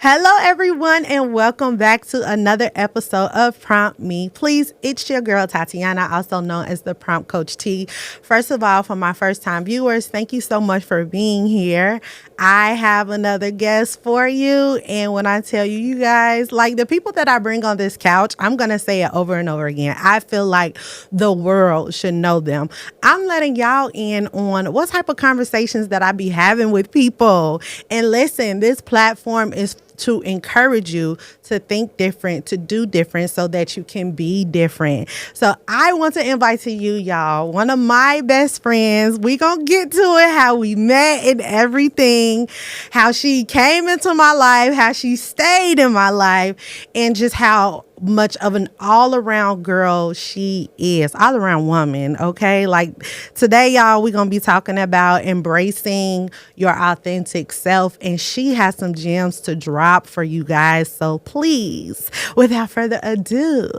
Hello, everyone, and welcome back to another episode of Prompt Me. Please, it's your girl, Tatiana, also known as the Prompt Coach T. First of all, for my first-time viewers, thank you so much for being here. I have another guest for you, and when I tell you, you guys, like the people that I bring on this couch, I'm going to say it over and over again. I feel like the world should know them. I'm letting y'all in on what type of conversations that I be having with people. And listen, this platform is to encourage you to think different, to do different so that you can be different. So I want to invite to you, y'all, one of my best friends. We gonna get to it, how we met and everything, how she came into my life, how she stayed in my life, and just how much of an all-around girl she is, all-around woman, okay? Like today, y'all, we're going to be talking about embracing your authentic self, and she has some gems to drop for you guys. So please, without further ado,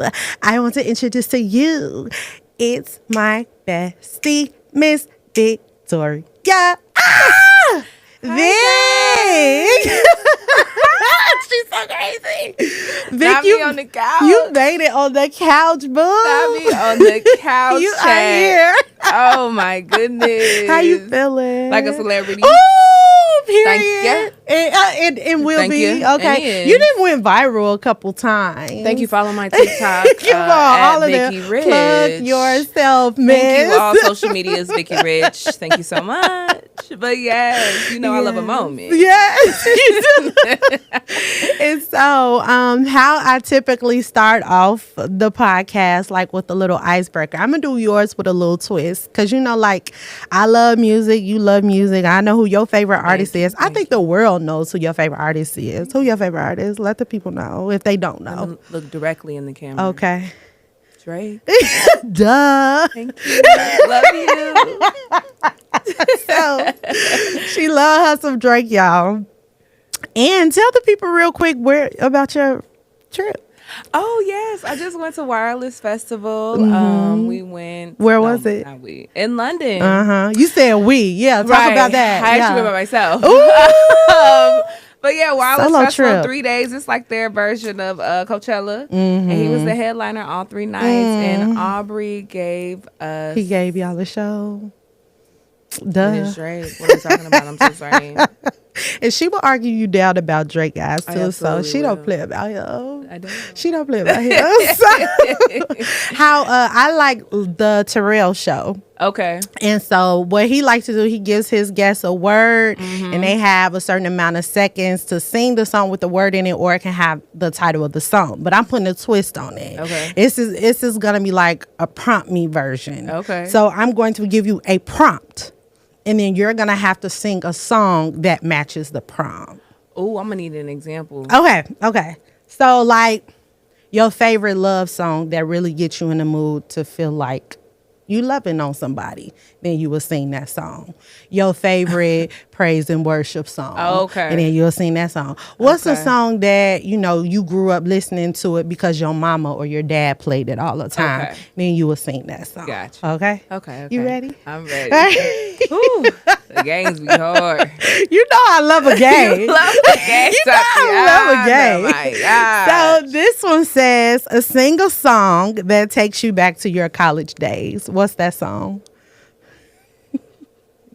I want to introduce to you, it's my bestie, Miss Victoria. Ah! Vic! She's so crazy. Vic, Not me on the couch. You made it on the couch, boo. Not me on the couch. You are here. Oh my goodness. How you feeling? Like a celebrity. Ooh, period. Thank you. And will Thank be. you. Okay. And you didn't went viral a couple times. Thank you. Follow my TikTok. Come on, all of Vicky them. Rich. Plug yourself, miss. Thank you. All social media is Vicky Rich. Thank you so much. But yes, you know I love a moment. Yes, you do. And so, how I typically start off the podcast, like with a little icebreaker. I'm gonna do yours with a little twist, because you know, like I love music, you love music. I know who your favorite artist is. I think the world knows who your favorite artist is. Who your favorite artist? Let the people know if they don't know. Look directly in the camera. Okay. Drake. Duh. Thank you. Love you. So she love her some Drake, y'all. And tell the people real quick about your trip. Oh yes, I just went to Wireless Festival. We went. Where was it? Not we in London. You said we. Yeah, talk about that. I actually went by myself. But yeah, Wireless Solo Festival, trip. 3 days. It's like their version of Coachella. And he was the headliner all 3 nights. And Aubrey gave us. He gave y'all a show. Duh. It is Drake. What are you talking about? I'm so sorry. And she will argue you down about Drake guys I too, so absolutely she don't will. play about him. I don't. She don't play about him. So, how I like the Terrell show. Okay. And so what he likes to do, he gives his guests a word, and they have a certain amount of seconds to sing the song with the word in it, or it can have the title of the song. But I'm putting a twist on it. Okay. This is gonna be like a prompt me version. Okay. So I'm going to give you a prompt, and then you're gonna have to sing a song that matches the prompt. Oh, I'm gonna need an example. Okay. So like your favorite love song that really gets you in the mood to feel like you loving on somebody, then you will sing that song. Your favorite praise and worship song. Oh, okay. And then you'll sing that song. What's a Okay. song that, you grew up listening to it because your mama or your dad played it all the time? Okay. Then you will sing that song. Gotcha. Okay? You ready? I'm ready. Ooh, the games be hard. You know I love a game. Love a game. You know I love a game. Oh my God. So this one says, sing a song that takes you back to your college days. What's that song?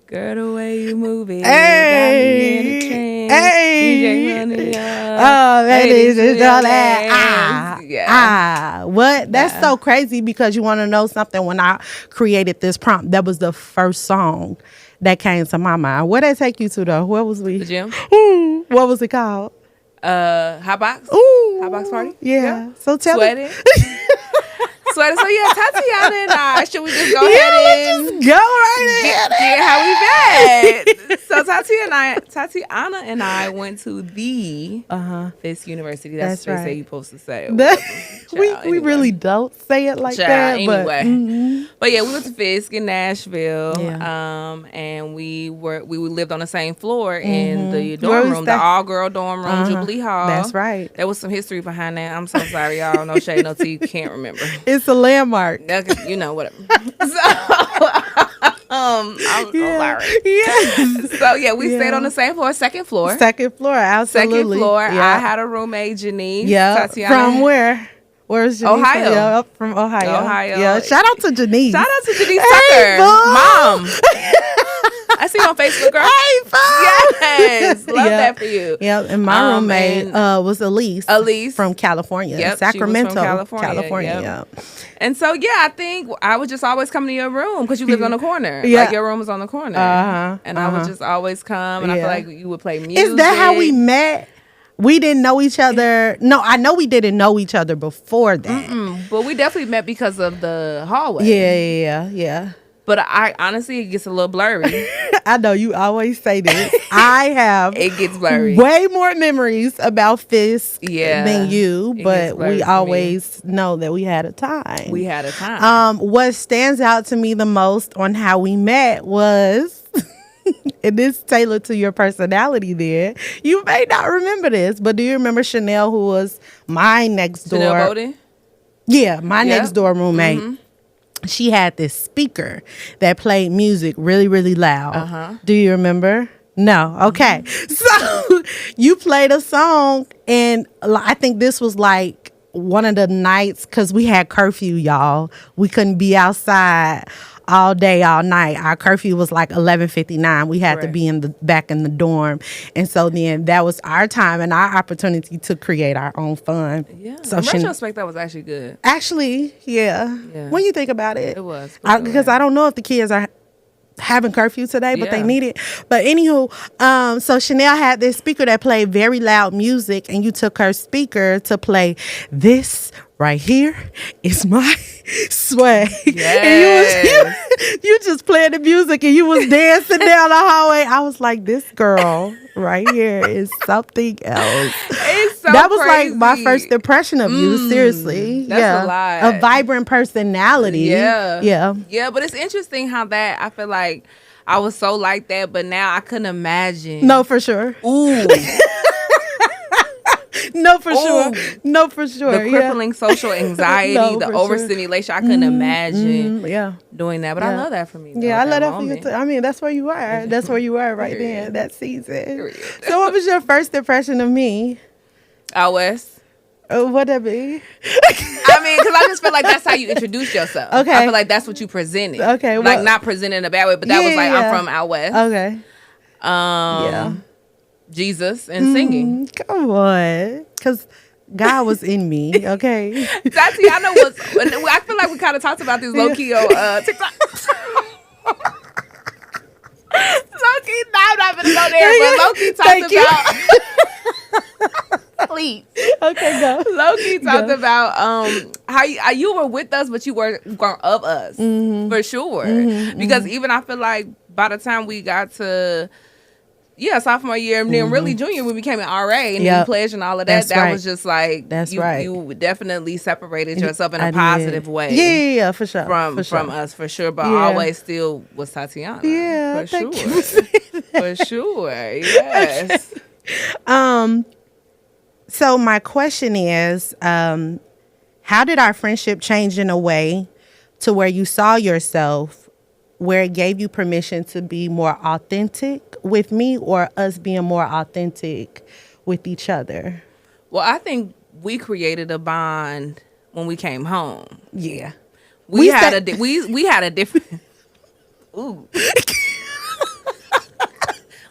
Girl, the way you move it. Hey. Got me in a trance. Hey. DJ Money, Oh, ladies and gentlemen. Yeah. What? That's so crazy, because you want to know something. When I created this prompt, that was the first song that came to my mind. Where did that take you to though? Where was we? The gym. What was it called? Hot box. Ooh. Hot box party. Yeah. So tell Sweating. Sweating. So yeah, Tatiana and I. Should we just go Yeah, ahead and go right ahead. get how we met? So Tatiana and I went to the Fisk University. That's what they say you're supposed to say. We really don't say it like that. Anyway. But yeah, we went to Fisk in Nashville. Yeah. And we lived on the same floor in the Where dorm was room, that? the all-girl dorm room, Jubilee Hall. That's right. There was some history behind that. I'm so sorry, y'all. No shade, no tea. Can't remember. It's a landmark. Okay, whatever. So, I'm sorry. Yes. So yeah, we stayed on the same floor, second floor. Second floor, absolutely. Second floor. Yeah. I had a roommate, Janice. Yeah. Tatiana. From where? Where's Janice? Ohio. Yeah, from Ohio. Ohio. Yeah. Shout out to Janice. Shout out to Janice Hey, Tucker, boo. Mom. I see you on Facebook, girl. Hey, boo. Yes, love that for you. Yeah, and my roommate was Elise. Elise from California, Yep, Sacramento, she was from California. Yep. And so yeah, I think I would just always come to your room because you lived on the corner. Yeah. Like your room was on the corner, and I would just always come, and I feel like you would play music. Is that how we met? We didn't know each other. No, I know we didn't know each other before that. But we definitely met because of the hallway. Yeah. But I honestly, it gets a little blurry. I know you always say this. I have It gets blurry. way more memories about Fisk than you, it but gets blurry we for always know that we had a time. We had a time. What stands out to me the most on how we met was, and this tailored to your personality there. You may not remember this, but do you remember Chanel, who was my next door? Chanel Bowden? Yeah, my next door roommate. Mm-hmm. She had this speaker that played music really, really loud. Do you remember? No. Okay. So you played a song, and I think this was like one of the nights because we had curfew, y'all. We couldn't be outside all day, all night. Our curfew was like 11:59. We had to be back in the dorm, and so then that was our time and our opportunity to create our own fun. Yeah. So in retrospect, that was actually good. Actually, yeah. When you think about it, it was because I don't know if the kids are having curfew today, but they need it. But anywho, so Chanel had this speaker that played very loud music, and you took her speaker to play this right here is my swag. Yes. And you just playing the music and you was dancing down the hallway. I was like, this girl right here is something else. It's so that was crazy. like my first impression of you, seriously. That's a lot. A vibrant personality. Yeah, but it's interesting how that, I feel like I was so like that, but now I couldn't imagine. No, for sure. Ooh. No, for sure. No, for sure. The crippling social anxiety, the overstimulation. I couldn't imagine doing that. But I love that for me. Yeah, I love that for you too. I mean, that's where you are. That's where you are right there, that season. So what was your first impression of me? Out West. What'd that be? I mean, because I just feel like that's how you introduce yourself. Okay. I feel like that's what you presented. Okay. Like, not presented in a bad way, but that was like, I'm from Out West. Okay. Jesus and singing. Come on. Because God was in me, okay? Tatiana was, I feel like we kind of talked about this low-key on TikTok. Low-key, no, I'm not going to go there, but low-key talked about... Please. Okay, go. Low-key talked about how you were with us, but you weren't of us, for sure. Because even I feel like by the time we got to... sophomore year, and then really junior, we became an RA and then pledge and all of that. That was just like you definitely seperated yourself in a positive way. Yeah, for sure. From us, for sure. But always still was Tatiana. Yeah, for thank sure. you For sure. Yes. So my question is, how did our friendship change in a way to where you saw yourself, where it gave you permission to be more authentic with me, or us being more authentic with each other? Well, I think we created a bond when we came home. Yeah. We had a different... Ooh.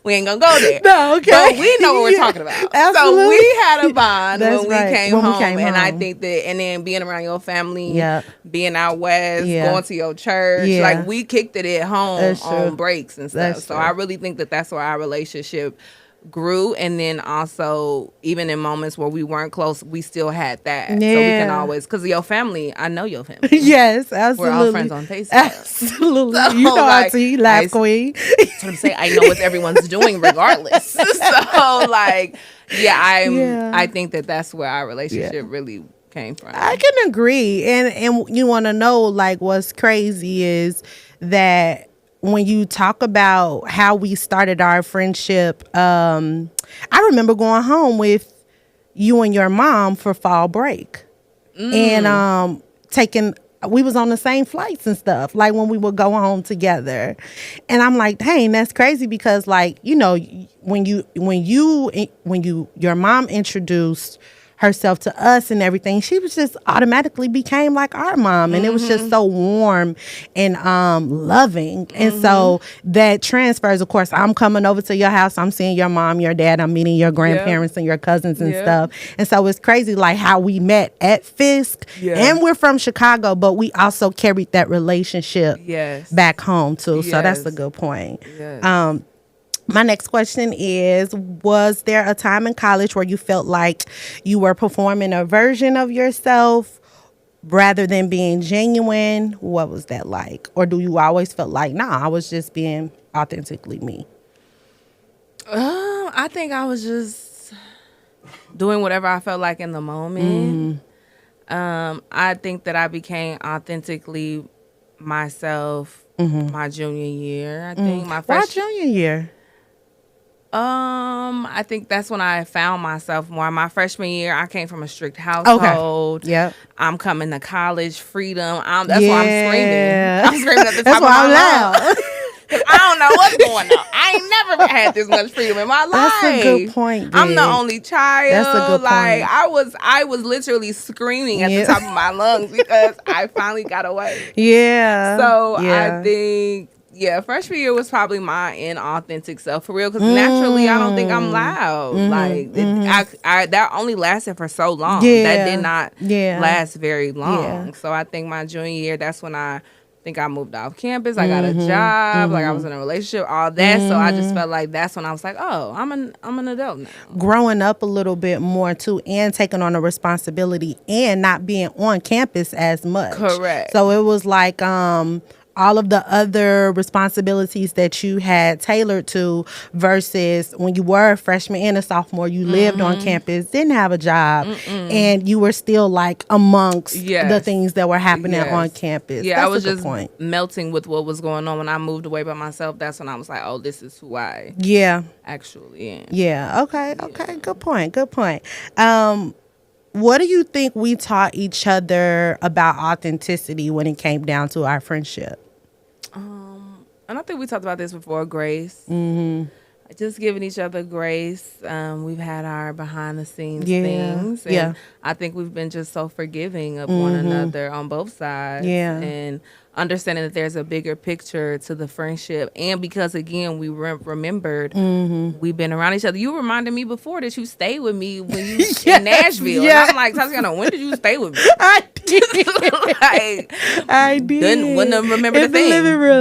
We ain't gonna go there. No, okay. But we know what we're talking about. Absolutely. So we had a bond when we came home. And I think that, and then being around your family, Yep. being out west, going to your church, like we kicked it at home on breaks and stuff. So I really think that that's where our relationship grew. And then also, even in moments where we weren't close, we still had that. So we can always, because your family, I know your family. Yes, absolutely. We're all friends on Facebook. Absolutely. So, you know, like, Auntie, laugh queen. I'm say I know what everyone's doing regardless. So like, I think that that's where our relationship really came from. I can agree. And you want to know, like, what's crazy is that when you talk about how we started our friendship, I remember going home with you and your mom for fall break and taking we was on the same flights and stuff, like when we would go home together. And I'm like, dang, that's crazy, because like, you know, your mom introduced herself to us and everything, she was just automatically became like our mom, and it was just so warm and loving. And so that transfers. Of course, I'm coming over to your house, I'm seeing your mom, your dad, I'm meeting your grandparents and your cousins and stuff. And so it's crazy like how we met at Fisk, and we're from Chicago, but we also carried that relationship back home too. So that's a good point. My next question is, was there a time in college where you felt like you were performing a version of yourself rather than being genuine? What was that like? Or do you always felt like, nah, I was just being authentically me? I think I was just doing whatever I felt like in the moment. I think that I became authentically myself my junior year. I think my Why junior year? I think that's when I found myself more. My freshman year, I came from a strict household. Okay. Yep. I'm coming to college, freedom. That's why I'm screaming. I'm screaming at the top That's of why my I'm loud. lungs. I don't know what's going on. I ain't never had this much freedom in my life. That's a good point, I'm the Vic. only child. That's a good like point. I was literally screaming at the top of my lungs because I finally got away. Yeah. So yeah. I think freshman year was probably my inauthentic self for real, because naturally I don't think I'm loud. I that only lasted for so long. That did not last very long. So I think my junior year, that's when I think I moved off campus. I got a job, like I was in a relationship, all that. So I just felt like that's when I was like, oh, I'm an adult now. Growing up a little bit more too, and taking on a responsibility and not being on campus as much. Correct. So it was like all of the other responsibilities that you had tailored to, versus when you were a freshman and a sophomore, you lived on campus, didn't have a job, and you were still like amongst the things that were happening on campus. Yeah, that's I was a good just point. melting with what was going on. When I moved away by myself, that's when I was like, oh, this is who I actually am. Yeah. Okay. Good point. What do you think we taught each other about authenticity when it came down to our friendship? And I think we talked about this before, grace. Just giving each other grace. We've had our behind the scenes things. And I think we've been just so forgiving of one another on both sides. And understanding that there's a bigger picture to the friendship. And because, again, we remembered we've been around each other. You reminded me before that you stayed with me when you in Nashville. And I'm like, Tatiana, when did you stay with me? I did. I did. Wouldn't have remembered the thing. Living room.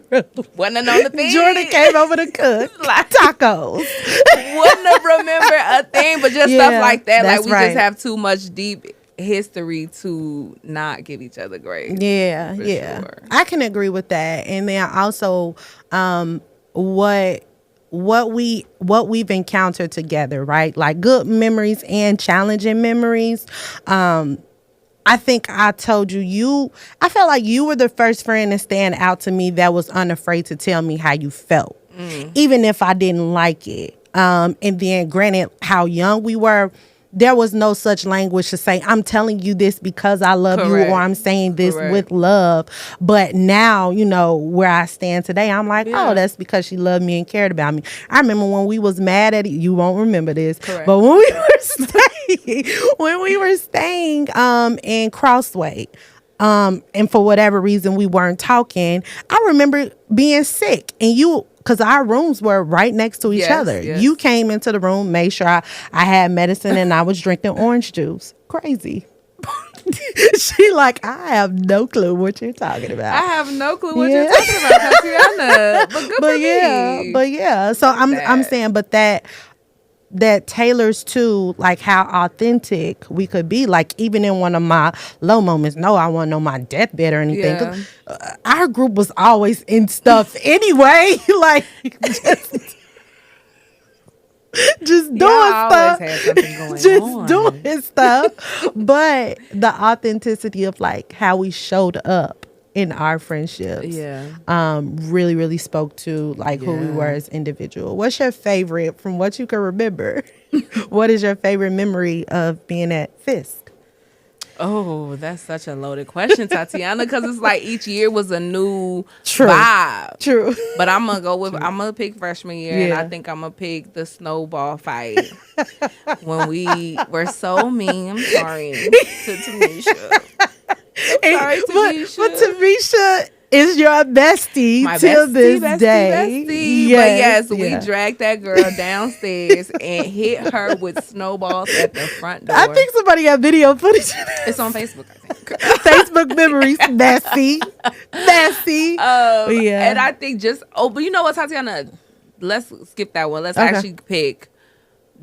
But wouldn't have known the thing. Jordan came over to cook tacos. Wouldn't have remembered a thing, but just stuff like that. Like we just have too much deep history to not give each other grace. Sure. I can agree with that. And then also what we've encountered together, right? Like good memories and challenging memories. I think I told I felt like you were the first friend to stand out to me that was unafraid to tell me how you felt, even if I didn't like it. And then granted how young we were, there was no such language to say, I'm telling you this because I love you, or I'm saying this with love. But now, you know, where I stand today, I'm like, oh, that's because she loved me and cared about me. I remember when we was mad at it. You won't remember this. But when we were staying in Crossway, and for whatever reason we weren't talking, I remember being sick, and because our rooms were right next to each other. You came into the room, made sure I had medicine, and I was drinking orange juice. Crazy. She like, I have no clue what you're talking about. I have no clue what you're talking about, Tatiana. But good for me. But yeah. So I'm saying, but that tailors to like how authentic we could be. Like even in one of my low moments, no, I won't know my deathbed or anything. 'Cause, our group was always in stuff anyway. Like just doing stuff. Had something going just on. doing stuff. But the authenticity of like how we showed up in our friendships really, really spoke to like who we were as individuals. What's your favorite, from what you can remember, what is your favorite memory of being at Fisk? Oh, that's such a loaded question, Tatiana, because it's like each year was a new True. vibe. True. But I'm gonna go with I'm gonna pick freshman year, and Yeah. I think I'm gonna pick the snowball fight when we were so mean. I'm sorry to Tamisha. Sorry, Tamisha. But Tamisha is your bestie My till this bestie. day. But yes, yeah. we dragged that girl downstairs and hit her with snowballs at the front door. I think somebody got video footage. It's on Facebook, I think. Facebook memories, bestie. Yeah. And I think but you know what, Tatiana? Let's skip that one. Let's actually pick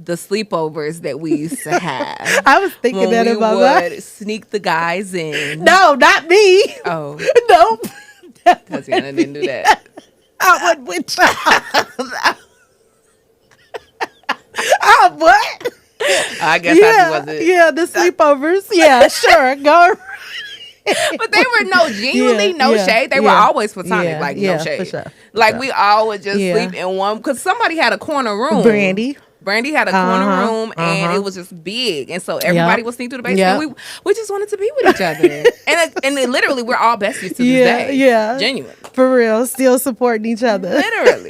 the sleepovers that we used to have. I was thinking when that we about would that. sneak the guys in. No, not me. Oh, Nope. Tatiana didn't do that. I went with y'all. What? I guess I wasn't. Yeah, the sleepovers. Yeah, sure. Go. But they were genuinely no shade. They were always platonic, no shade. For sure. Like we all would just sleep in one because somebody had a corner room. Brandy had a corner room, and it was just big, and so everybody would sneak through the basement. We just wanted to be with each other, and it literally we're all besties to this day. Yeah, genuine, for real, still supporting each other, literally.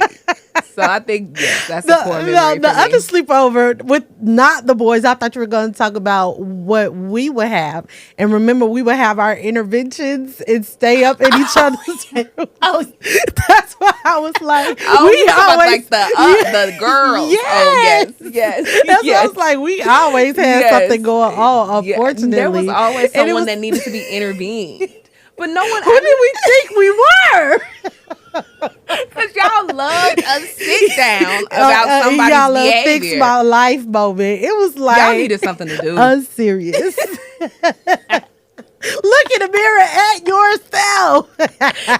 So I think that's the core memory. The other sleepover with not the boys. I thought you were going to talk about what we would have, and remember we would have our interventions and stay up in each other's room. That's why I was like, we always like the girls. Yes. Oh yes. That's why I was like, we always had something going on. Unfortunately, there was always someone that needed to be intervened, but no one. Who did we think we were? Because y'all loved a sit down about somebody's y'all behavior. Fix my life moment. It was like y'all needed something to do. Unserious. Look in the mirror at yourself.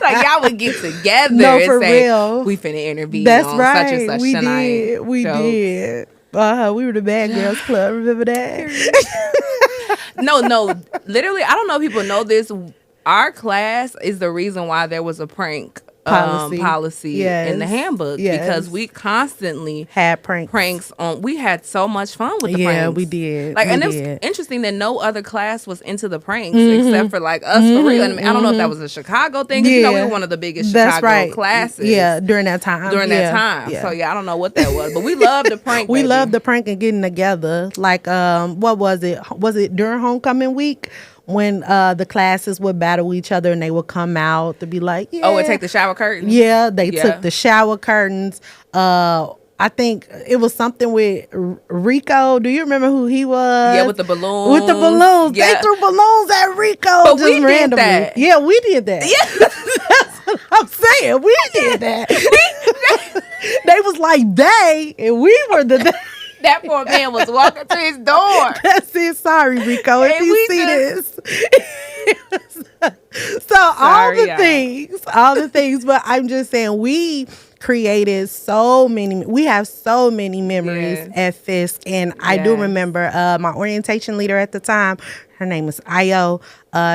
Like y'all would get together for and say, real. "We finna intervene That's on right. such and such we tonight." Did. We did. We were the Bad Girls Club. Remember that? No. Literally, I don't know if people know this. Our class is the reason why there was a prank policy in the handbook because we constantly had pranks on. We had so much fun with the pranks. Yeah, we did. It was interesting that no other class was into the pranks except for like us for real. I don't know if that was a Chicago thing. We were one of the biggest Chicago classes. Yeah, during that time. Yeah. So I don't know what that was, but we loved the prank. We loved the prank and getting together. Like, what was it? Was it during homecoming week? When the classes would battle each other and they would come out to be like, and take the shower curtains. Yeah, they took the shower curtains. I think it was something with Rico. Do you remember who he was? Yeah, with the balloons. Yeah. They threw balloons at Rico but just we randomly. Did that. Yeah, we did that. Yeah. That's what I'm saying. We did that. They was like they, and we were the they. That poor man was walking to his door. That's it. Sorry, Rico, if you see this. So all the things, but I'm just saying we created we have so many memories at Fisk, and I do remember my orientation leader at the time, her name was Io.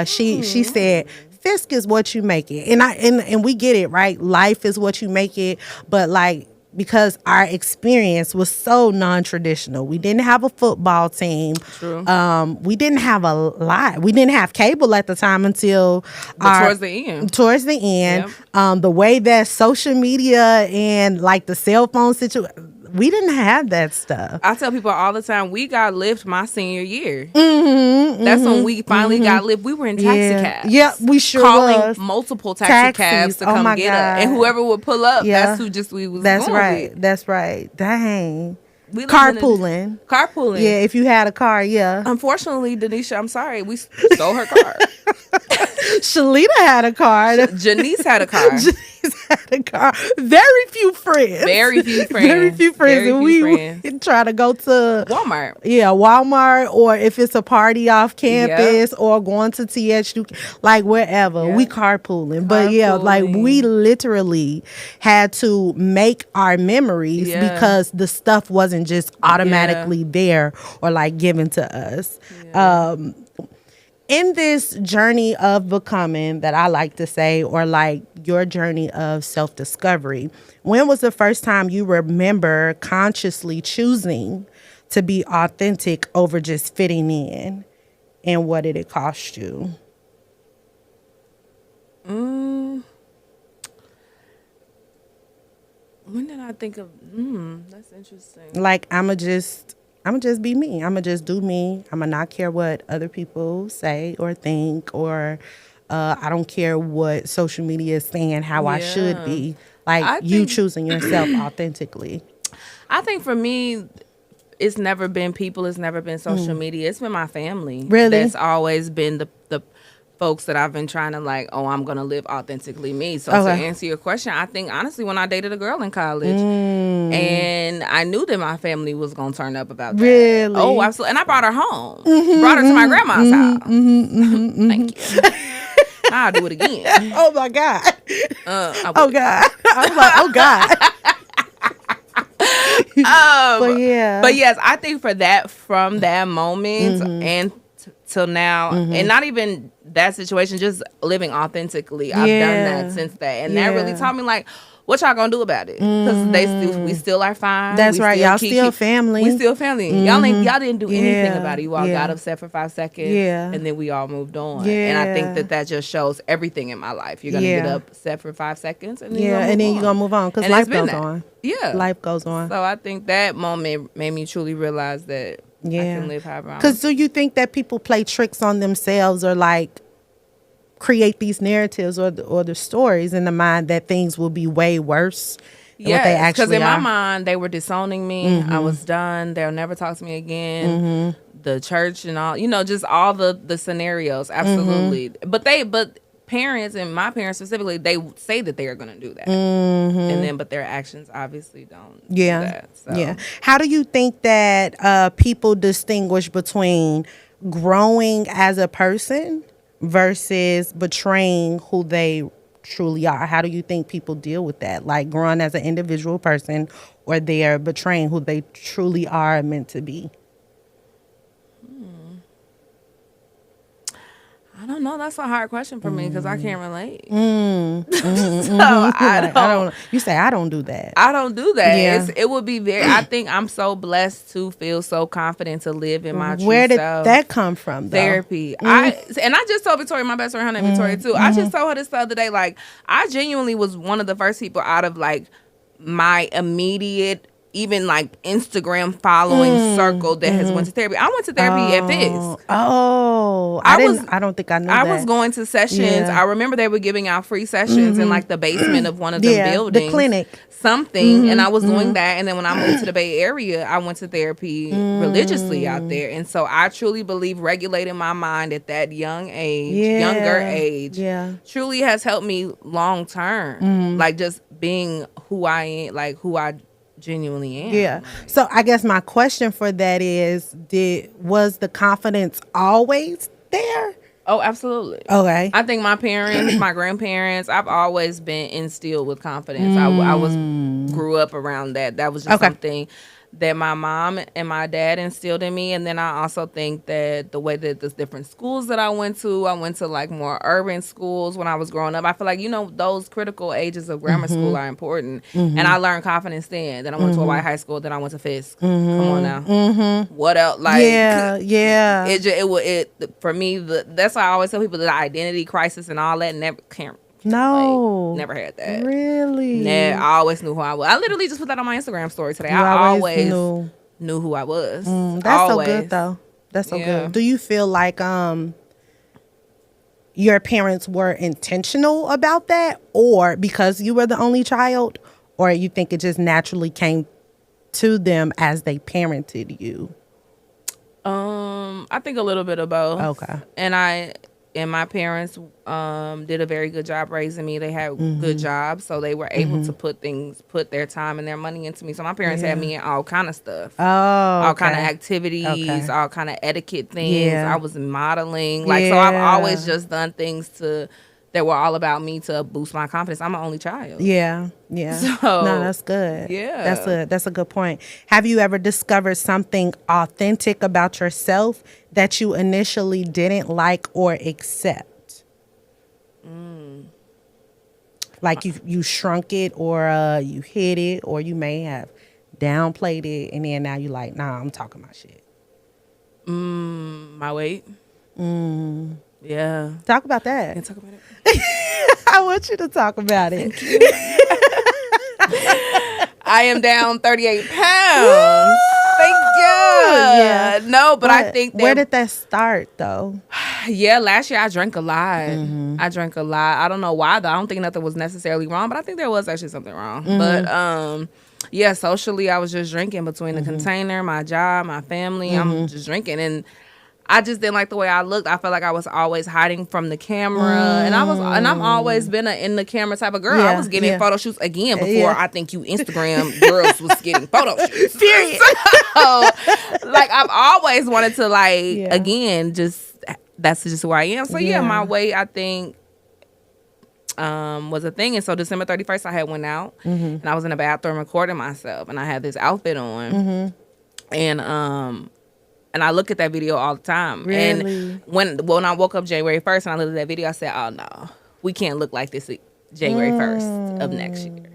She said, Fisk is what you make it. And we get it, right? Life is what you make it, but like, because our experience was so non-traditional. We didn't have a football team. True. We didn't have a lot. We didn't have cable at the time until towards the end. Yep. The way that social media and like the cell phone situation, we didn't have that stuff. I tell people all the time, we got Lyft my senior year. That's when we finally got Lyft. We were in taxi cabs. Yeah, we sure calling multiple taxi cabs to come get us. And whoever would pull up, that's who we was going with. That's right. Dang. Carpooling. Yeah, if you had a car, yeah. Unfortunately, Denisha, I'm sorry, we stole her car. Shalita had a car. Janice had a car. Very few friends. And we try to go to Walmart. Yeah, Walmart, or if it's a party off campus or going to THU, like wherever. We carpooling. But like we literally had to make our memories because the stuff wasn't just automatically there or like given to us. In this journey of becoming, that I like to say, or like your journey of self-discovery, when was the first time you remember consciously choosing to be authentic over just fitting in? and what did it cost you? When did I think of? That's interesting. Like, I'ma just be me. I'ma just do me. I'ma not care what other people say or think, or I don't care what social media is saying how I should Yeah. be. Like, I you think choosing yourself authentically. I think for me, it's never been people. It's never been social media. It's been my family. Really? That's always been the folks that I've been trying to like. Oh, I'm gonna live authentically me. So to Okay. answer your question, I think honestly, when I dated a girl in college, and I knew that my family was gonna turn up about that. Really? Oh, absolutely. And I brought her home. Brought her to my grandma's house. Thank you. I'll do it again. Oh my God. I Oh would. God. I was like, oh God. But yeah. But yes, I think for that, from that moment and till now, and not even that situation, just living authentically, I've done that since that, and that really taught me like, what y'all gonna do about it? Because we still are fine. That's We right. still Y'all still family. We still family. Y'all didn't do anything Yeah. about it. You all Yeah. got upset for 5 seconds, Yeah. and then we all moved on. And I think Yeah. that just shows everything in my life. You're gonna get upset for 5 seconds, and then you're gonna move on because And life it's been goes that. on. Yeah, Life goes on. so I think that moment made me truly realize that I can live however I want. Because do you think that people play tricks on themselves, or like create these narratives or the stories in the mind that things will be way worse than what they Yes, because actually in are? my mind they were disowning me. I was done. They'll never talk to me again. The church and all, just all the scenarios. Absolutely. But parents, and my parents specifically, they say that they are going to do that, but their actions obviously don't do that. So. Yeah. How do you think that people distinguish between growing as a person versus betraying who they truly are? How do you think people deal with that? Like growing as an individual person, or they're betraying who they truly are meant to be? I don't know. That's a hard question for me because I can't relate. So I don't. You say I don't do that. I don't do that. Yeah. It would be very. I think I'm so blessed to feel so confident to live in my true Where did self. that come from, though? Therapy. I just told Victoria, my best friend, her name Victoria too. I just told her this the other day. Like, I genuinely was one of the first people out of like my immediate, even like Instagram following circle that has went to therapy. I went to therapy at Fisk. Oh, I don't think I knew that. I was going to sessions. Yeah. I remember they were giving out free sessions in like the basement of one of them buildings. The clinic. Something. And I was doing that. And then when I moved to the Bay Area, I went to therapy religiously out there. And so I truly believe regulating my mind at that younger age, truly has helped me long term. Like just being who I am, like who I genuinely am. Yeah. So I guess my question for that is, was the confidence always there? Oh, absolutely. Okay. I think my parents, my grandparents, I've always been instilled with confidence. I grew up around that. That was just something that my mom and my dad instilled in me. And then I also think that the way that the different schools that I went to like more urban schools when I was growing up. I feel like, those critical ages of grammar school are important. And I learned confidence then. Then I went to a white high school. Then I went to Fisk. Come on now. What else? Like, yeah. It for me, that's why I always tell people the identity crisis and all that never can't. No. Like, never had that. Really? I always knew who I was. I literally just put that on my Instagram story today. I always knew who I was. That's always. so good, though. That's so good. Do you feel like your parents were intentional about that, or because you were the only child, or you think it just naturally came to them as they parented you? I think a little bit of both. Okay. And my parents did a very good job raising me. They had good jobs, so they were able to put their time and their money into me. So my parents had me in all kind of stuff. All kind of activities, all kind of etiquette things. I was modeling. So I've always just done things that were all about me to boost my confidence. I'm an only child. Yeah. So, no, that's good. Yeah. That's a good point. Have you ever discovered something authentic about yourself that you initially didn't like or accept? Like you shrunk it, or you hid it, or you may have downplayed it, and then now you like, nah, I'm talking my shit. My weight. Yeah. Talk about that. Can't talk about it. I want you to talk about it. I am down 38 pounds. Thank you. Yeah. No, but I think that, where did that start though? yeah, last year I drank a lot. Mm-hmm. I drank a lot. I don't know why though. I don't think nothing was necessarily wrong, but I think there was actually something wrong. Mm-hmm. But yeah, socially I was just drinking between the container, my job, my family. I'm just drinking, and I just didn't like the way I looked. I felt like I was always hiding from the camera, and I'm always been a in the camera type of girl. I was getting photo shoots again before I think you Instagram girls was getting photo shoots. Period. So, like I've always wanted to again, just that's just who I am. So yeah, my weight I think was a thing, and so December 31st I had went out and I was in the bathroom recording myself, and I had this outfit on, and I look at that video all the time. Really? And when I woke up January 1st and I looked at that video, I said, oh, no, we can't look like this January 1st of next year.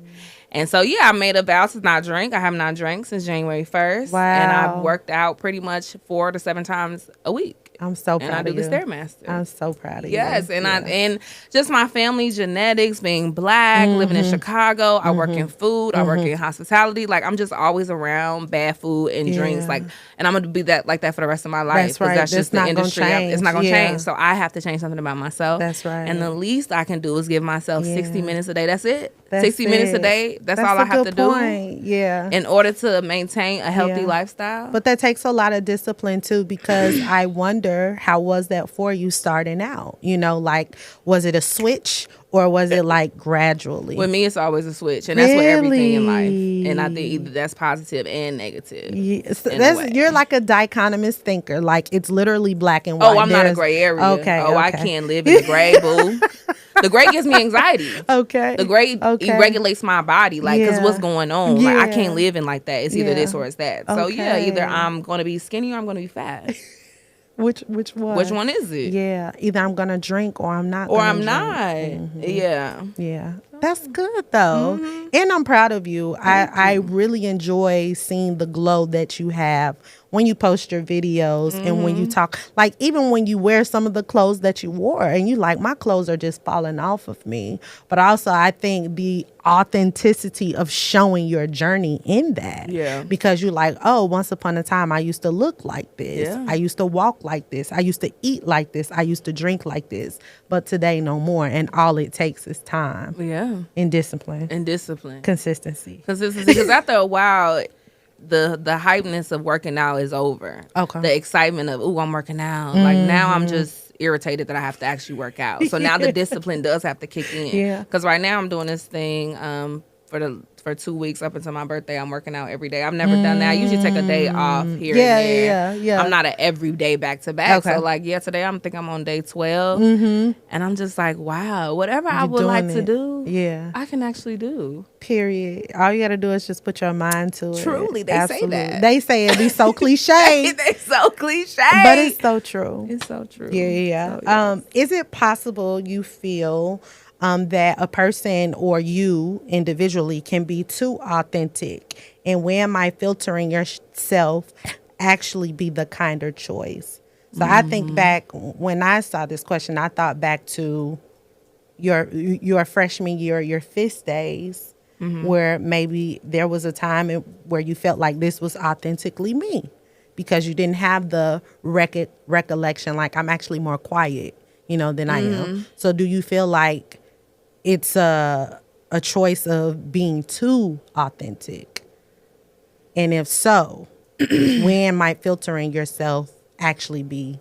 And so, yeah, I made a vow to not drink. I have not drank since January 1st. Wow. And I've worked out pretty much 4 to 7 times a week. I'm so proud of you. And I do the Stairmaster. I'm so proud of you. Yes, and just my family genetics, being black, living in Chicago. I work in food. I work in hospitality. Like I'm just always around bad food and drinks. Like, and I'm gonna be like that for the rest of my life. That's right. That's just the industry. It's not gonna change. So I have to change something about myself. That's right. And the least I can do is give myself 60 minutes a day. That's it. That's 60 minutes a day. That's all I have to do. Yeah. In order to maintain a healthy lifestyle. But that takes a lot of discipline too, because I wonder, how was that for you starting out? You know, like, was it a switch or was it like gradually? With me, it's always a switch, and that's with everything in life. And I think either that's positive and negative. You're like a dichotomous thinker. Like it's literally black and white. Oh, I'm not a gray area. Okay. I can't live in the gray, boo. The gray gives me anxiety. Okay. The gray it regulates my body, like, because what's going on? Like I can't live in like that. It's either this or it's that. So yeah, either I'm going to be skinny or I'm going to be fat. Which one? Which one is it? Yeah, either I'm gonna drink or I'm not. Or I'm not. Mm-hmm. Yeah. That's good though, and I'm proud of you. I really enjoy seeing the glow that you have when you post your videos and when you talk. Like even when you wear some of the clothes that you wore, and you like, my clothes are just falling off of me. But also, I think the authenticity of showing your journey in that. Yeah. Because you're like, oh, once upon a time I used to look like this. Yeah. I used to walk like this. I used to eat like this. I used to drink like this. But today no more. And all it takes is time. Yeah. And discipline. Consistency. Because after a while, the hypeness of working out is over. Okay. The excitement of, I'm working out. Like now I'm just irritated that I have to actually work out. So now the discipline does have to kick in. Yeah. Because right now I'm doing this thing for 2 weeks up until my birthday. I'm working out every day. I've never done that. I usually take a day off here and there. Yeah. I'm not an every back to back. Okay. So like, today I'm on day 12. And I'm just like, wow, whatever I would like to do, I can actually do. Period. All you got to do is just put your mind to it. Truly, they say that. They say it be so cliche. They so cliche. But it's so true. It's so true. Yeah. So, yes. Is it possible you feel that a person or you individually can be too authentic? And when might filtering yourself actually be the kinder choice? So I think back when I saw this question, I thought back to your freshman year, your FIS days, where maybe there was a time where you felt like this was authentically me because you didn't have the recollection, like I'm actually more quiet, than I am. So do you feel like it's a choice of being too authentic? And if so, when might filtering yourself actually be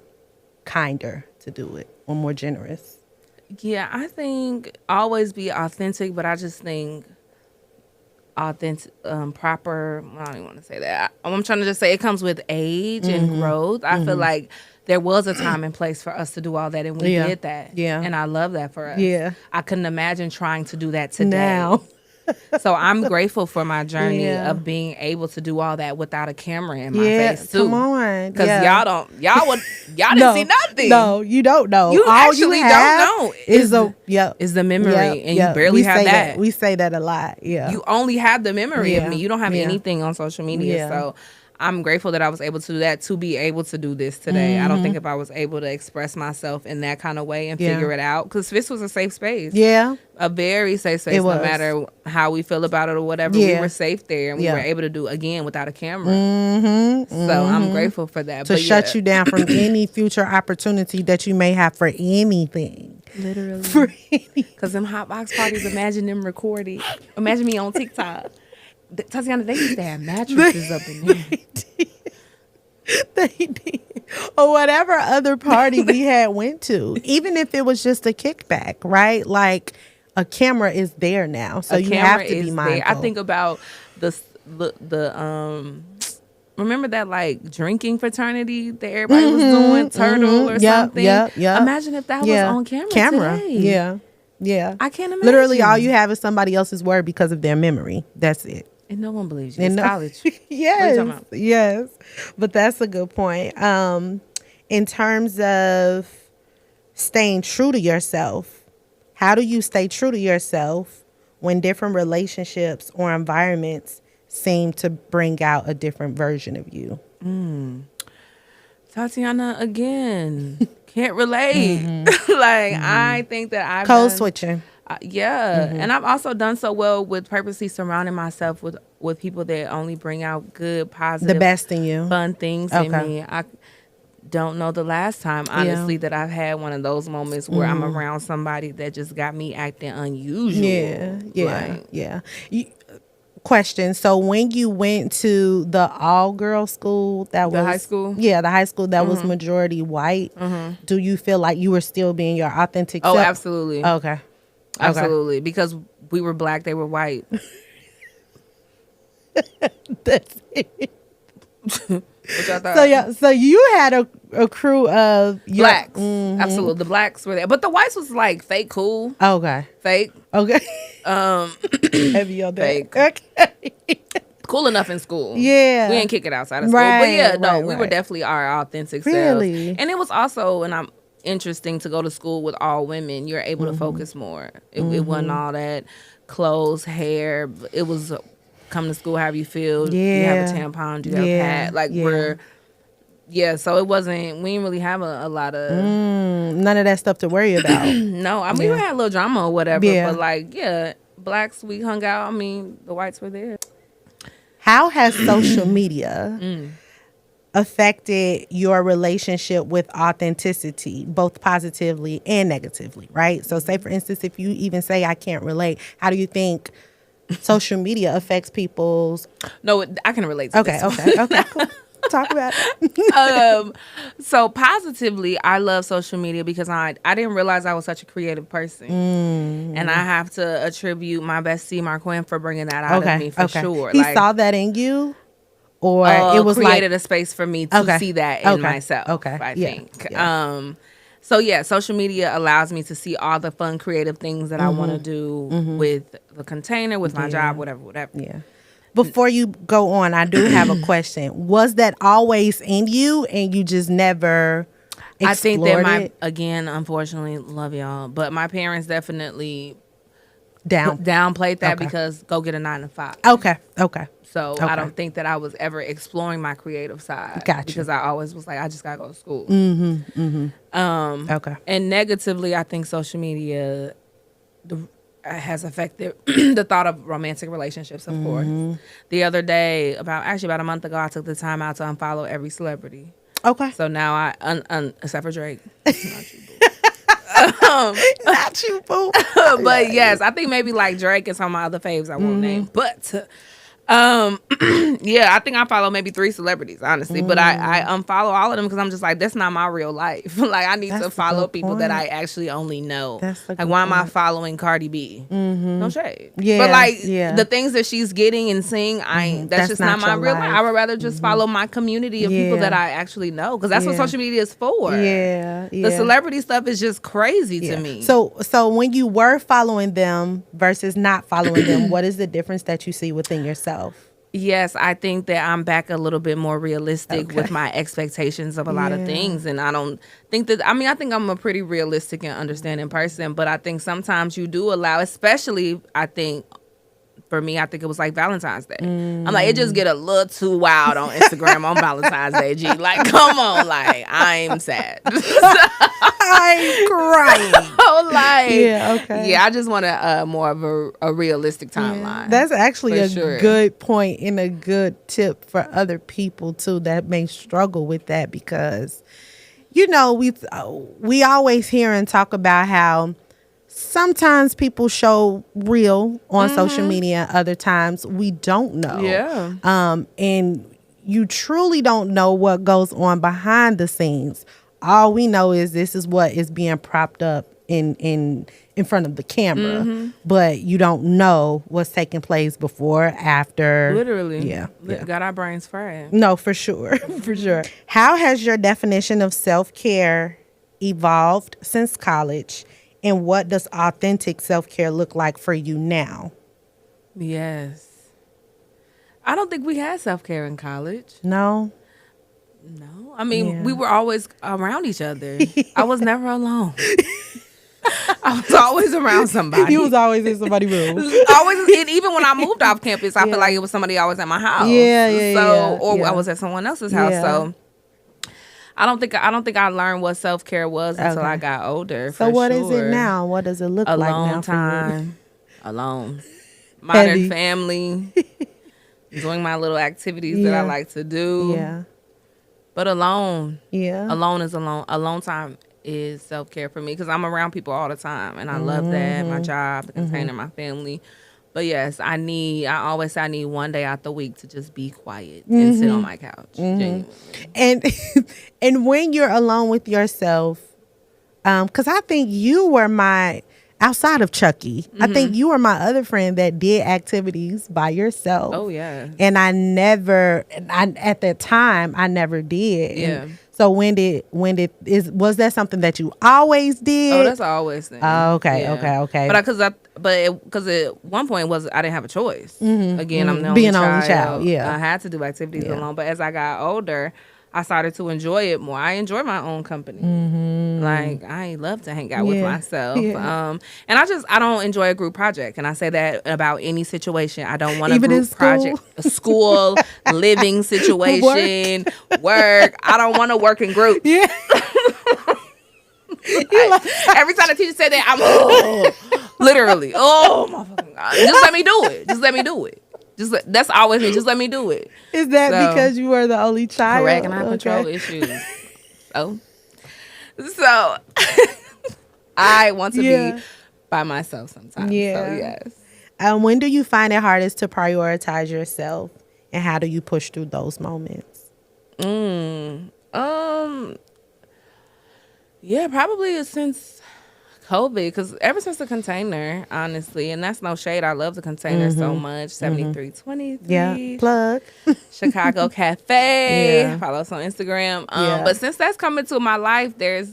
kinder to do it or more generous? Yeah, I think always be authentic, but I just think authentic, proper. I don't even want to say that. I'm trying to just say it comes with age and growth. I feel like there was a time and place for us to do all that, and we did that. Yeah. And I love that for us. Yeah. I couldn't imagine trying to do that today. Now. So I'm grateful for my journey of being able to do all that without a camera in my face too. Come on. Because y'all didn't see nothing. No, you don't know. You all actually you have don't know. is the memory, and you barely have that. We say that a lot. Yeah. You only have the memory of me. You don't have anything on social media. Yeah. So I'm grateful that I was able to do that, to be able to do this today. I don't think if I was able to express myself in that kind of way and figure it out, because this was a safe space. Yeah. A very safe space. No matter how we feel about it or whatever, we were safe there, and we were able to do again without a camera. So I'm grateful for that. To shut you down from any future opportunity that you may have for anything. Literally. For Because them hot box parties, imagine them recording. Imagine me on TikTok. Tatiana, they used to have mattresses up in there. They did. Or whatever other party we had went to. Even if it was just a kickback, right? Like, a camera is there now. So you have to be mindful. There. I think about the remember that like drinking fraternity that everybody was doing, Turtle or something? Yeah. Imagine if that was on camera today. Yeah. I can't imagine. Literally all you have is somebody else's word because of their memory. That's it. And no one believes you. It's college. Yes. But that's a good point. In terms of staying true to yourself, how do you stay true to yourself when different relationships or environments seem to bring out a different version of you? Tatiana, again, can't relate. I think that I've Code switching. And I've also done so well with purposely surrounding myself with people that only bring out good, positive, the best in you, fun things in me. I don't know the last time, honestly, that I've had one of those moments where I'm around somebody that just got me acting unusual. Question. So when you went to the all-girl school, that was high school? Yeah, the high school that was majority white. Do you feel like you were still being your authentic self? Oh, absolutely. Okay. Absolutely. Because we were black, they were white. That's it. Which I thought. So you had a crew of blacks. Absolutely. The blacks were there. But the whites was like fake cool. Okay. Fake. Okay. Heavy on that. Fake. Okay. Cool enough in school. Yeah. We didn't kick it outside of school. But we were definitely our authentic selves. And it was also, and I'm interesting to go to school with all women. You're able to focus more. It wasn't all that clothes, hair. It was come to school however you feel. You have a tampon, you have a pad. Like we're so it wasn't, we didn't really have a lot of none of that stuff to worry about. No, I mean we had a little drama or whatever, but like blacks, we hung out. I mean the whites were there. How has social media affected your relationship with authenticity, both positively and negatively, right? So say, for instance, if you even say, I can't relate, how do you think social media affects people's... No, I can relate to this. Okay, cool. Talk about it. So positively, I love social media because I didn't realize I was such a creative person. And I have to attribute my bestie, Marquin, for bringing that out of me for sure. He saw that in you? Or it was created a space for me to see that in myself, I think. Social media allows me to see all the fun, creative things that I want to do with the container, with my job, whatever. Yeah. Before you go on, I do have a question. Was that always in you and you just never explored I think that again, unfortunately, love y'all, but my parents definitely downplayed that because go get a 9 to 5. Okay. So I don't think that I was ever exploring my creative side. Gotcha. Because I always was like, I just gotta go to school. Okay. And negatively, I think social media has affected the thought of romantic relationships, of course. The other day, about a month ago, I took the time out to unfollow every celebrity. Okay. So now I, except for Drake. Not you, boo. But yes, I think maybe like Drake and some of my other faves I won't name. But I think I follow maybe 3 celebrities, honestly. But I unfollow all of them because I'm just like, that's not my real life. Like I need to follow people that I actually only know. Like why am I following Cardi B? No shade. Yeah. But like the things that she's getting and seeing, that's just not my real life. I would rather just follow my community of people that I actually know, because that's what social media is for. Yeah. The celebrity stuff is just crazy to me. So when you were following them versus not following them, what is the difference that you see within yourself? Yes, I think that I'm back a little bit more realistic with my expectations of a lot of things. And I don't think that, I think I'm a pretty realistic and understanding person, but I think sometimes you do allow, especially I think for me, I think it was like Valentine's Day. I'm like, it just get a little too wild on Instagram on Valentine's Day, G. Like, come on, like, I'm sad. I'm crying. So, like, Yeah, okay. Yeah, I just want more of a realistic timeline. Yeah, that's actually For a sure. good point and a good tip for other people too that may struggle with that, because you know we always hear and talk about how sometimes people show real on social media, other times we don't know. Yeah. And you truly don't know what goes on behind the scenes. All we know is this is what is being propped up in front of the camera, but you don't know what's taking place before, after. Literally. Yeah. Got our brains fried. No, for sure. For sure. How has your definition of self-care evolved since college, and what does authentic self-care look like for you now? Yes. I don't think we had self-care in college. No. No. I mean, we were always around each other. I was never alone. I was always around somebody. You was always in somebody's room. Always, and even when I moved off campus, I feel like it was somebody always at my house. Or I was at someone else's house. Yeah. So I don't think I learned what self-care was until I got older. So what is it now? What does it look like now? Alone time. Alone. Modern family. Doing my little activities that I like to do. Yeah. But alone. Yeah. Alone is alone. Alone time is self-care for me because I'm around people all the time, and I love that. My job, the container, my family. But yes, I always say I need one day out the week to just be quiet and sit on my couch. Genuinely. And when you're alone with yourself, because I think you were outside of Chucky, I think you were my other friend that did activities by yourself. Oh yeah. And at that time I never did. Yeah. And so was that something that you always did? Oh, that's always thing. Oh, okay, Yeah. okay. But because at one point I didn't have a choice. Again, I'm the only Being child. only child, yeah. I had to do activities alone. But as I got older, I started to enjoy it more. I enjoy my own company. Like I love to hang out with myself. Yeah. And I don't enjoy a group project. And I say that about any situation. I don't want a Even in group school? project, a school, living situation, work. I don't want to work in groups. Yeah. Every time the teacher said that, I'm literally, my fucking God. Just let me do it. Just let me do it. That's always me. Just let me do it. Is that because you were the only child? Correct, and I have control issues. So I want to be by myself sometimes. Yeah. So yes. When do you find it hardest to prioritize yourself, and how do you push through those moments? Yeah, probably since COVID, because ever since the container, honestly, and that's no shade. I love the container so much. 7323. Yeah, plug. Chicago Cafe. Yeah. Follow us on Instagram. But since that's come into my life, there's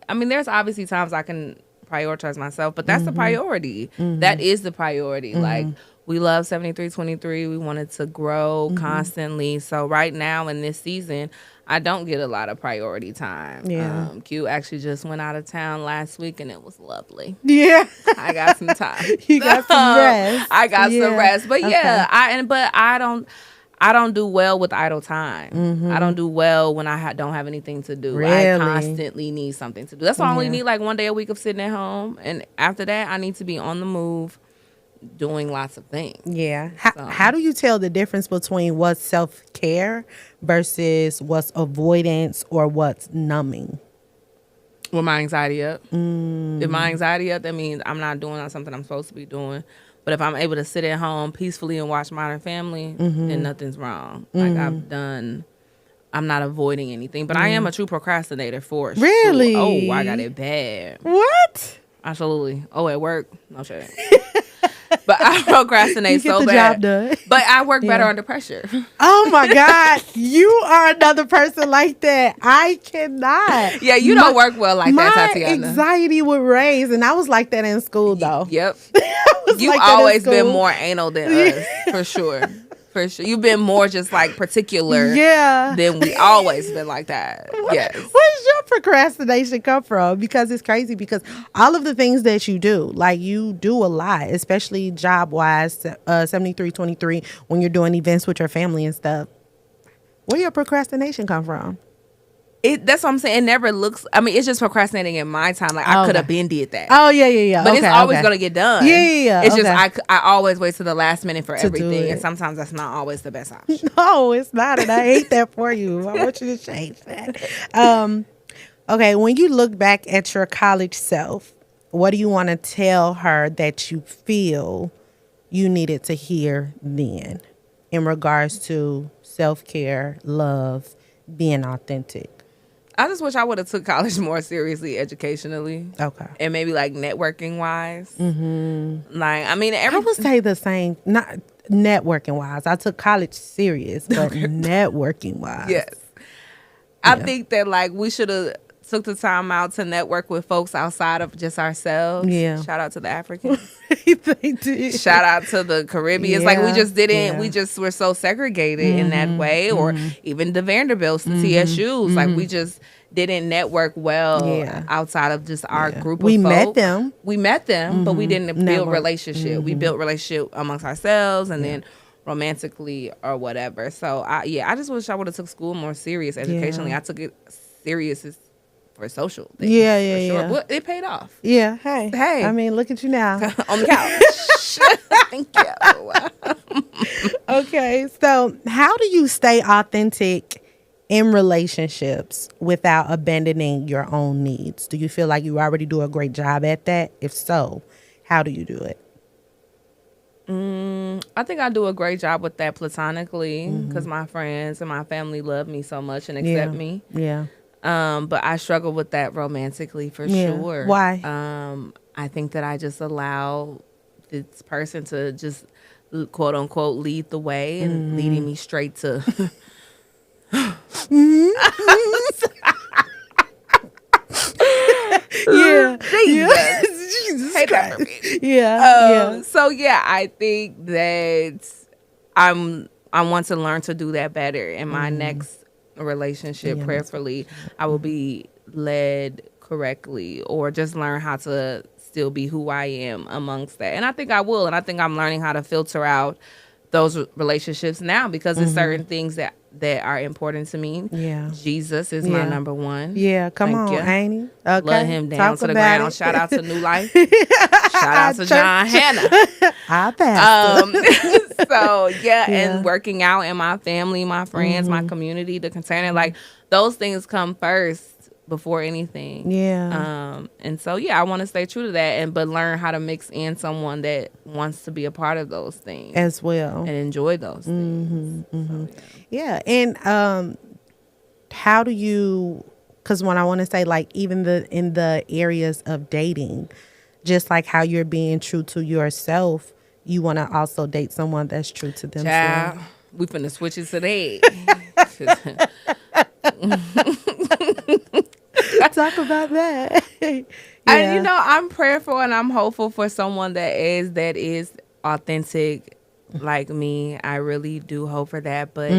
obviously times I can prioritize myself, but that's the priority. That is the priority. Like, we love 7323. We wanted to grow constantly. So right now in this season, I don't get a lot of priority time. Yeah. Q actually just went out of town last week, and it was lovely. Yeah. I got some time. You got some rest. I got some rest. But Okay. I don't do well with idle time. I don't do well when I don't have anything to do. Really? I constantly need something to do. That's why I only need like one day a week of sitting at home. And after that, I need to be on the move, doing lots of things. Yeah. How do you tell the difference between what's self-care versus what's avoidance or what's numbing? With my anxiety up. If my anxiety up, that means I'm not doing something I'm supposed to be doing. But if I'm able to sit at home peacefully and watch Modern Family, then nothing's wrong. Like I'm not avoiding anything. But I am a true procrastinator for sure. Really? Oh, I got it bad. What? Absolutely. Oh, at work? No shit. But I procrastinate You get so the bad. job done. But I work better under pressure. Oh my God. You are another person like that. I cannot. Yeah, you don't work well like that, My Tatiana. anxiety would raise, and I was like that in school though. Yep. was You've like that in always been school. more anal than us, for sure. For sure. You've been more just like particular Yeah. than we always been like that. Yes. What's your procrastination come from? Because it's crazy because all of the things that you do, like you do a lot, especially job wise, 7323, when you're doing events with your family and stuff. Where your procrastination come from? That's what I'm saying. It never looks. I mean, it's just procrastinating in my time. Like I could have been did that. Oh yeah. But it's always gonna get done. Yeah. It's just I always wait to the last minute for everything, it. and sometimes that's not always the best option. No, it's not, and I hate that for you. I want you to change that. Okay, when you look back at your college self, what do you want to tell her that you feel you needed to hear then, in regards to self-care, love, being authentic? I just wish I would have took college more seriously educationally. Okay. And maybe like networking wise. Mm-hmm. Like, I mean, I would say the same, not networking wise. I took college serious, but networking wise. Yes. I think that like we should have took the time out to network with folks outside of just ourselves. Yeah. Shout out to the Africans. They did. Shout out to the Caribbean. It's like we just didn't, we just were so segregated in that way. Or even the Vanderbilts, the TSUs. Like we just didn't network well outside of just our group of folks. We met them, but we didn't build relationship. We built relationship amongst ourselves and then romantically or whatever. So I just wish I would have took school more serious educationally. I took it serious for social things. Yeah. Sure. Well, it paid off. Yeah. Hey. I mean, look at you now. On the couch. Thank you. Okay. So how do you stay authentic in relationships without abandoning your own needs? Do you feel like you already do a great job at that? If so, how do you do it? I think I do a great job with that platonically because my friends and my family love me so much and accept me. Yeah. But I struggle with that romantically for sure. Why? I think that I just allow this person to just quote unquote lead the way and leading me straight to. Jesus hate that for me. So I think that I want to learn to do that better in my next relationship. Prayerfully I will be led correctly or just learn how to still be who I am amongst that, and I think I will, and I think I'm learning how to filter out those relationships now because there's certain things that are important to me. Jesus is my number one. Come on, ain't he? Okay. Love him down to the ground. Shout out to New Life. Shout out to John Hannah. I passed. So and working out in my family, my friends, my community, the container, like those things come first before anything. And so I want to stay true to that, but learn how to mix in someone that wants to be a part of those things as well and enjoy those things. So, and how do you? Because when I want to say like even in the areas of dating, just like how you're being true to yourself, you want to also date someone that's true to themselves. Child, we finna switch it to that. Talk about that. And I'm prayerful and I'm hopeful for someone that is authentic like me. I really do hope for that. But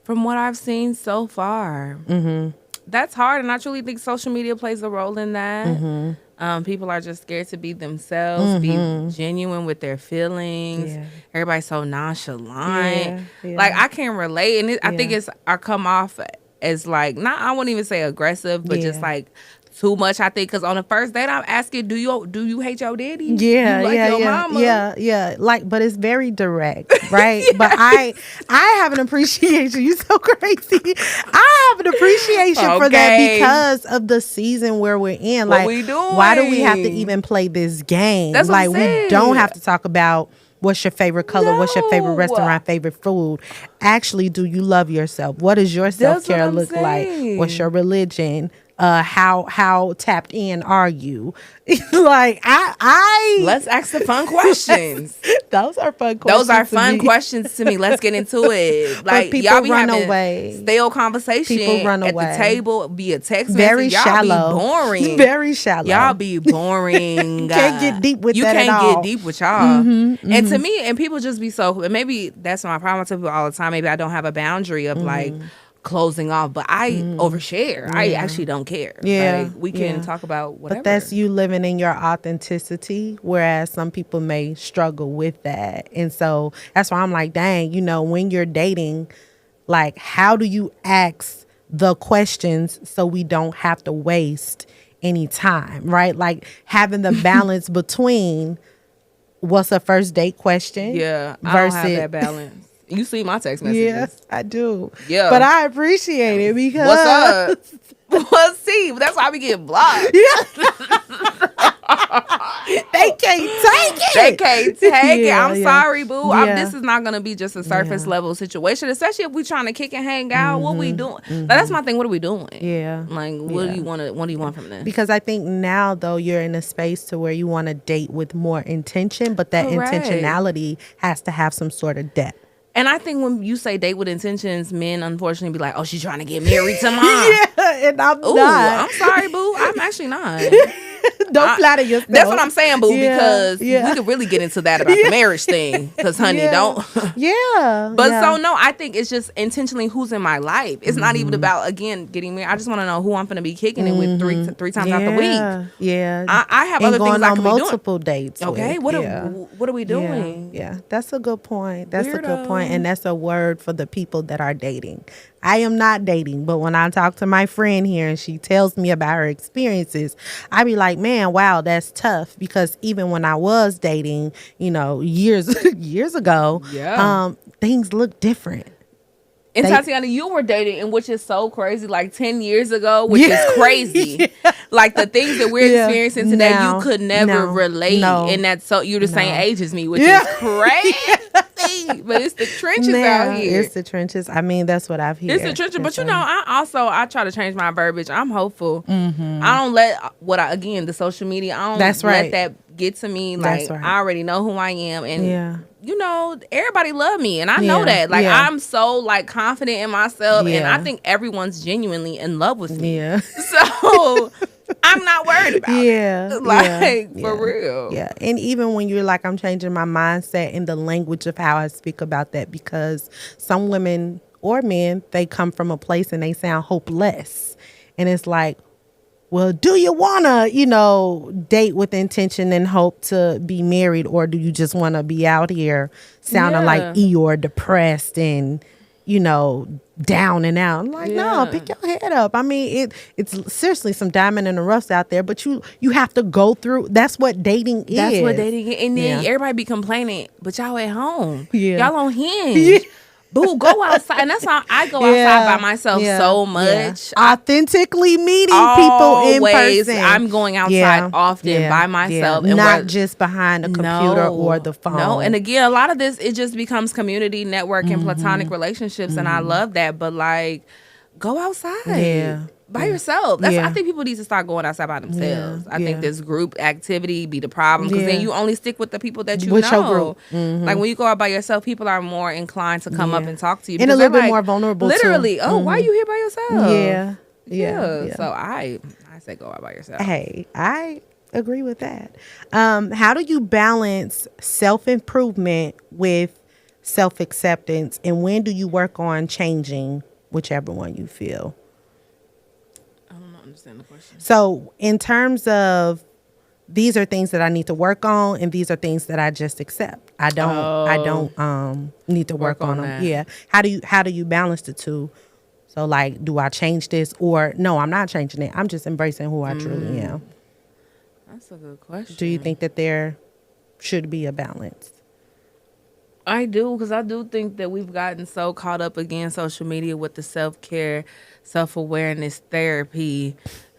from what I've seen so far, that's hard. And I truly think social media plays a role in that. People are just scared to be themselves, be genuine with their feelings. Everybody's so nonchalant. Like I can't relate. And I think I come off as like, I wouldn't even say aggressive, but just like too much, I think, because on the first date I'm asking, do you hate your daddy? Your mama? Like, but it's very direct, right? But I have an appreciation. You so crazy. I have an appreciation for that because of the season where we're in. What like, we doing? Why do we have to even play this game? That's like, what I'm saying. We don't have to talk about what's your favorite color, what's your favorite restaurant, favorite food. Actually, do you love yourself? What does your self-care look like? What's your religion? How tapped in are you? Like I let's ask the fun questions. Those are fun questions. Those are fun questions to me. Let's get into it. Like people y'all be run having away. Stale conversation People run at away. the table via text Very message. shallow. Y'all be boring. Very shallow. Y'all be boring. Can't get deep with you that can't at all. get deep with y'all. And to me, and people just be so. And maybe that's my problem. I tell people all the time. Maybe I don't have a boundary of like closing off, but I overshare. I actually don't care. Yeah, Like, we can talk about whatever. But that's you living in your authenticity, whereas some people may struggle with that. And so that's why I'm like, dang, when you're dating, like, how do you ask the questions so we don't have to waste any time, right? Like, having the balance between what's a first date question. Yeah, I don't have that balance. You see my text messages. Yes, I do. Yeah. But I appreciate it because... What's up? Well, see, that's why we get blocked. Yeah. They can't take it. They can't take it. I'm Yeah. sorry, boo. Yeah. This is not going to be just a surface level situation, especially if we trying to kick and hang out. What we doing? Like, that's my thing. What are we doing? Yeah. Like, what do you want from this? Because I think now, though, you're in a space to where you want to date with more intention, but that Correct. intentionality has to have some sort of depth. And I think when you say date with intentions, men unfortunately be like, oh, she's trying to get married tomorrow. Yeah, and I'm Ooh, not. I'm sorry, boo. I'm actually not. Don't flatter yourself. That's what I'm saying, boo, because we yeah. could really get into that about the marriage thing. Because, honey, don't. Yeah. But yeah. so, no, I think it's just intentionally who's in my life. It's not even about, again, getting married. I just want to know who I'm going to be kicking it with three times out the week. Yeah. I have and other things I going could on be doing. multiple dates. Okay, with. what are we doing? Yeah, that's a good point. That's a good point. Weirdo. And that's a word for the people that are dating. I am not dating, but when I talk to my friend here and she tells me about her experiences, I be like, man, wow, that's tough. Because even when I was dating, years ago, things look different. And Tatiana, you were dating, and which is so crazy, like 10 years ago, which is crazy. Like the things that we're experiencing today, Now, you could never relate. no, and that's so you're the same age as me, which is crazy. But it's the trenches out here. It's the trenches. I mean, that's what I've heard. It's the trenches. But I try to change my verbiage. I'm hopeful. I don't let the social media, I don't let that get to me. Like, I already know who I am. And everybody love me, and I know that. Like, I'm so like confident in myself, and I think everyone's genuinely in love with me. Yeah. So I'm not worried about it. Like, for real. Yeah. And even when you're like, I'm changing my mindset and the language of how I speak about that, because some women or men, they come from a place and they sound hopeless, and it's like, well, do you want to, date with intention and hope to be married, or do you just want to be out here sounding like Eeyore, depressed and, down and out? I'm like, no, pick your head up. I mean, it's seriously some diamond in the roughs out there, but you have to go through. That's what dating is. That's what dating is. And then everybody be complaining, but y'all at home. Yeah. Y'all on Hinge. Boo, go outside. And that's how I go outside by myself so much. Authentically meeting people in person. I'm going outside often by myself. And not just behind a computer or the phone. No, and again, a lot of this, it just becomes community, network, and platonic relationships. And I love that. But like, go outside. By yourself. I think people need to start going outside by themselves. I think this group activity be the problem, because then you only stick with the people that you know. Your group. Like, when you go out by yourself, people are more inclined to come up and talk to you, and a little bit more vulnerable. Literally, too. Why are you here by yourself? Yeah. So I say go out by yourself. Hey, I agree with that. How do you balance self-improvement with self-acceptance, and when do you work on changing whichever one you feel? The question. So in terms of, these are things that I need to work on, and these are things that I just accept. I don't need to work on them. That. Yeah. How do you balance the two? So like, do I change this, or no, I'm not changing it. I'm just embracing who I truly am. That's a good question. Do you think that there should be a balance? I do, because I do think that we've gotten so caught up again, social media, with the self-care, self-awareness, therapy,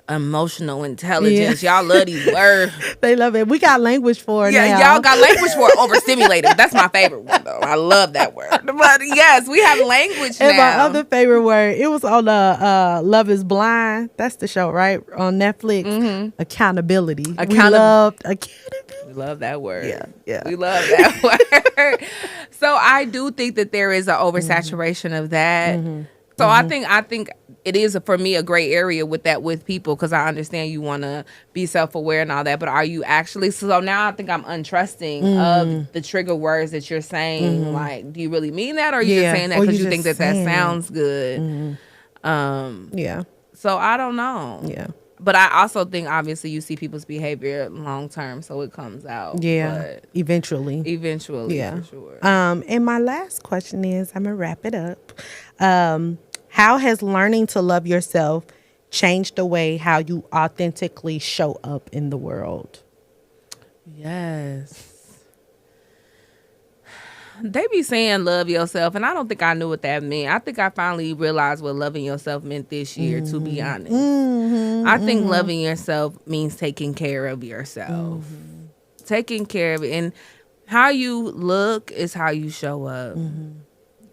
emotional intelligence. Y'all love these words. They love it. We got language for it now. Y'all got language for it. Overstimulated. That's my favorite one, though. I love that word. But yes, we have language now. And my other favorite word, it was on Love is Blind. That's the show, right? On Netflix. Accountability. We loved accountability. We love that word. Yeah. We love that word. So I do think that there is an oversaturation of that. So I think it is, for me, a gray area with people, because I understand you want to be self-aware and all that, but are you actually? So now I think I'm untrusting of the trigger words that you're saying. Like, do you really mean that, or are you just saying that because you think that sounds good? Yeah. So I don't know. Yeah. But I also think obviously you see people's behavior long term, so it comes out. Yeah. But Eventually. eventually, Yeah. for sure. And my last question is, I'm gonna wrap it up. How has learning to love yourself changed the way how you authentically show up in the world? Yes. They be saying love yourself, and I don't think I knew what that meant. I think I finally realized what loving yourself meant this year, to be honest. I think loving yourself means taking care of yourself. Taking care of it. And how you look is how you show up.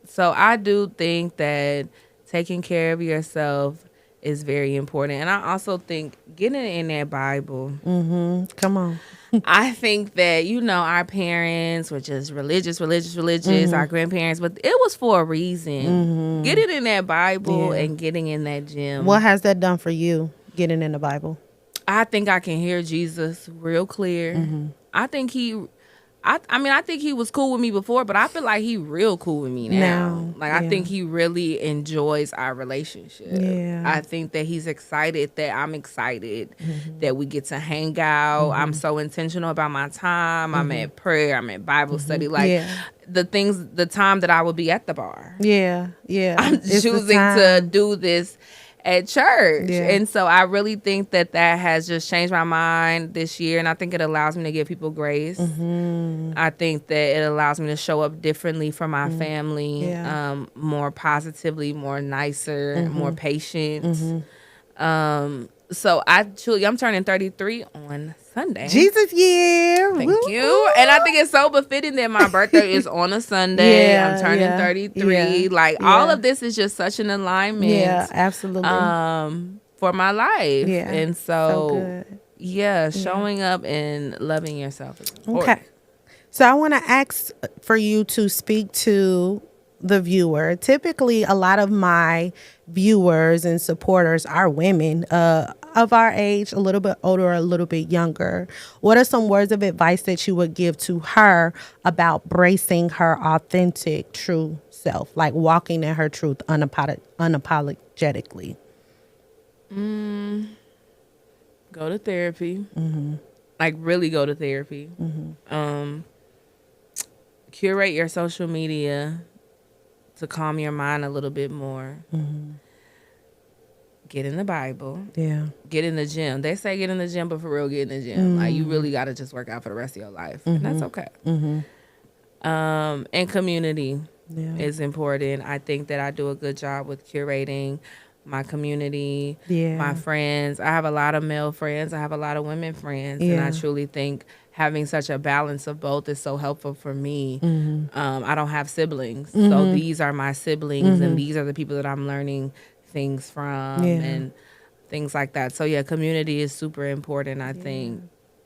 So I do think that taking care of yourself is very important. And I also think getting in that Bible. Come on. I think that, our parents were just religious, our grandparents, but it was for a reason. Getting in that Bible and getting in that gym. What has that done for you, getting in the Bible? I think I can hear Jesus real clear. I think I think he was cool with me before, but I feel like he real cool with me now. I think he really enjoys our relationship. Yeah. I think that he's excited that I'm excited that we get to hang out. I'm so intentional about my time. I'm at prayer. I'm at Bible study. The time that I would be at the bar. Yeah. Yeah. I'm choosing to do this at church. Yeah. And so I really think that has just changed my mind this year. And I think it allows me to give people grace. I think that it allows me to show up differently for my family, more positively, more nicer, more patient. So I'm turning 33 on Sunday. Jesus year. Thank you. And I think it's so befitting that my birthday is on a Sunday. I'm turning 33. All of this is just such an alignment. Yeah, absolutely. For my life. Yeah. And so good. showing up and loving yourself is important. Okay. So I want to ask for you to speak to the viewer. Typically, a lot of my viewers and supporters are women of our age, a little bit older or a little bit younger. What are some words of advice that you would give to her about bracing her authentic, true self, like walking in her truth unapologetically? Go to therapy. Really go to therapy. Curate your social media to calm your mind a little bit more. Get in the Bible. Yeah. Get in the gym. They say get in the gym, but for real, get in the gym. You really got to just work out for the rest of your life. And that's okay. And community is important. I think that I do a good job with curating my community, my friends. I have a lot of male friends. I have a lot of women friends. And I truly think having such a balance of both is so helpful for me. I don't have siblings. So these are my siblings and these are the people that I'm learning things from and things like that. So community is super important, I think.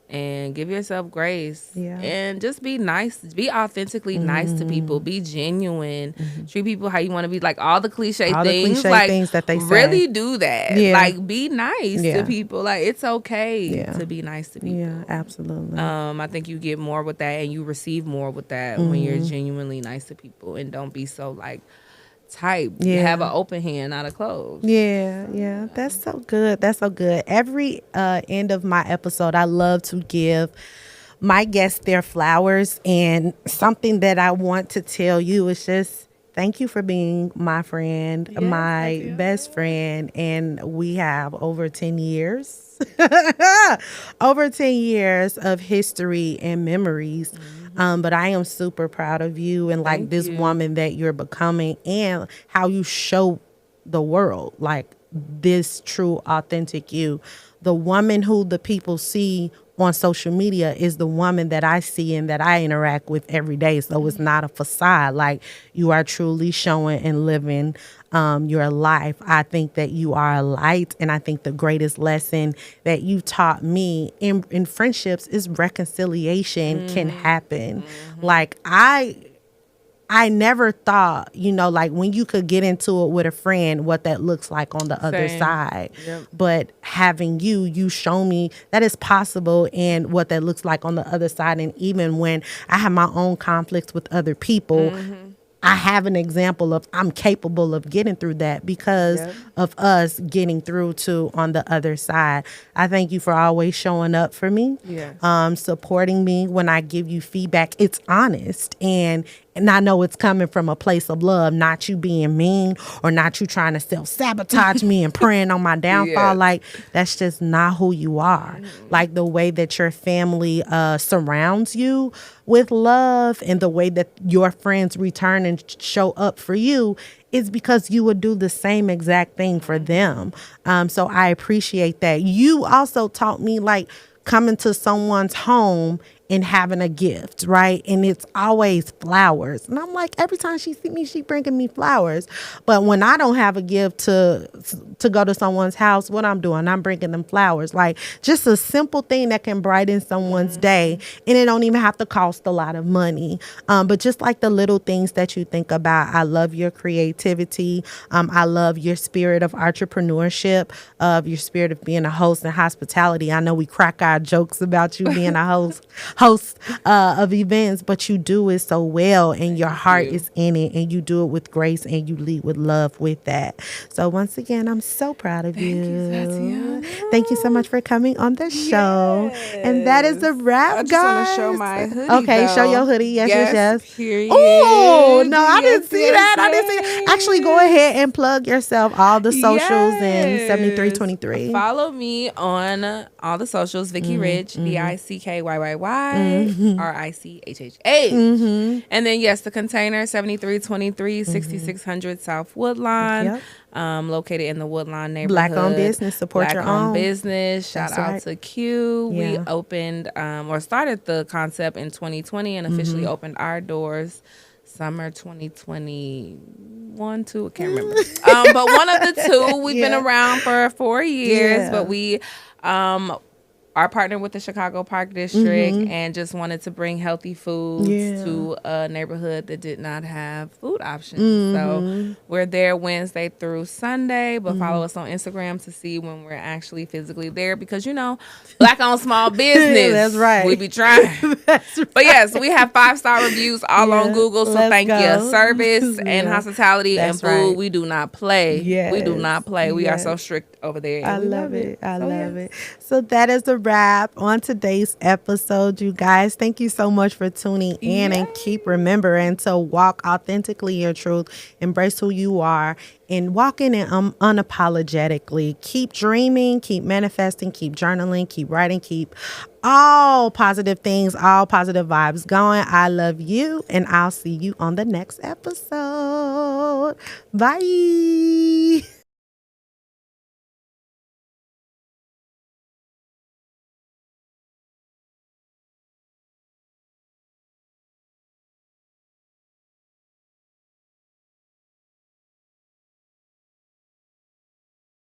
And give yourself grace. And just be nice. Be authentically nice to people. Be genuine. Treat people how you want to be. All the cliche things. Things that they say. Really do that. Be nice to people. It's okay to be nice to people. Yeah, absolutely. I think you get more with that and you receive more with that when you're genuinely nice to people and don't be so type. Have an open hand, not a closed. That's so good. Every end of my episode, I love to give my guests their flowers, and something that I want to tell you is just thank you for being my friend, my best friend, and we have over 10 years over 10 years of history and memories. But I am super proud of you and this woman that you're becoming and how you show the world, this true, authentic you. The woman who the people see on social media is the woman that I see and that I interact with every day. So it's not a facade. You are truly showing and living your life. I think that you are a light, and I think the greatest lesson that you taught me in friendships is reconciliation can happen. I never thought, when you could get into it with a friend, what that looks like on the other side. But having you show me that it's possible and what that looks like on the other side. And even when I have my own conflicts with other people, I have an example of I'm capable of getting through that because of us getting through to on the other side. I thank you for always showing up for me, supporting me when I give you feedback. It's honest and I know it's coming from a place of love, not you being mean or not you trying to self-sabotage me and praying on my downfall. Like, that's just not who you are. Like, the way that your family surrounds you with love and the way that your friends return and show up for you is because you would do the same exact thing for them. So I appreciate that. You also taught me, like, coming to someone's home and having a gift, right? And it's always flowers. And I'm like, every time she see me, she bringing me flowers. But when I don't have a gift to go to someone's house, what I'm doing, I'm bringing them flowers. Like, just a simple thing that can brighten someone's day. And it don't even have to cost a lot of money. But just like the little things that you think about. I love your creativity. I love your spirit of entrepreneurship, of your spirit of being a host and hospitality. I know we crack our jokes about you being a host of events, but you do it so well and your heart is in it and you do it with grace and you lead with love with that. So once again, I'm so proud of you. Thank you so much for coming on the show. And that is a wrap, guys. I just want to show my hoodie. Okay, though. show your hoodie. Yes. Period. Oh, no, I didn't see that. I didn't see that. Actually, go ahead and plug yourself, all the socials and 7323. Follow me on all the socials, Vicky Rich, VICKYYY, RICHHH. And then, yes, the container, 7323, 6600 South Woodlawn. Located in the Woodlawn neighborhood. Black-owned business, support your own. Black-owned business. Shout That's out right. to Q. We opened or started the concept in 2020 and officially opened our doors summer 2021, too. I can't remember. But one of the two, we've been around for 4 years, but we are partnered with the Chicago Park District and just wanted to bring healthy foods to a neighborhood that did not have food options. So we're there Wednesday through Sunday, but follow us on Instagram to see when we're actually physically there because, you know, Black-owned small business. That's right. We be trying. That's right. But yes, we have 5-star reviews all on Google. So thank you. Service and hospitality and food. We do not play. We do not play. We are so strict over there. I love it. I love it. So that is the wrap on today's episode, you guys. Thank you so much for tuning in and keep remembering to walk authentically your truth, embrace who you are, and walk in it unapologetically. Keep dreaming, keep manifesting, keep journaling, keep writing, keep all positive things, all positive vibes going. I love you, and I'll see you on the next episode. Bye.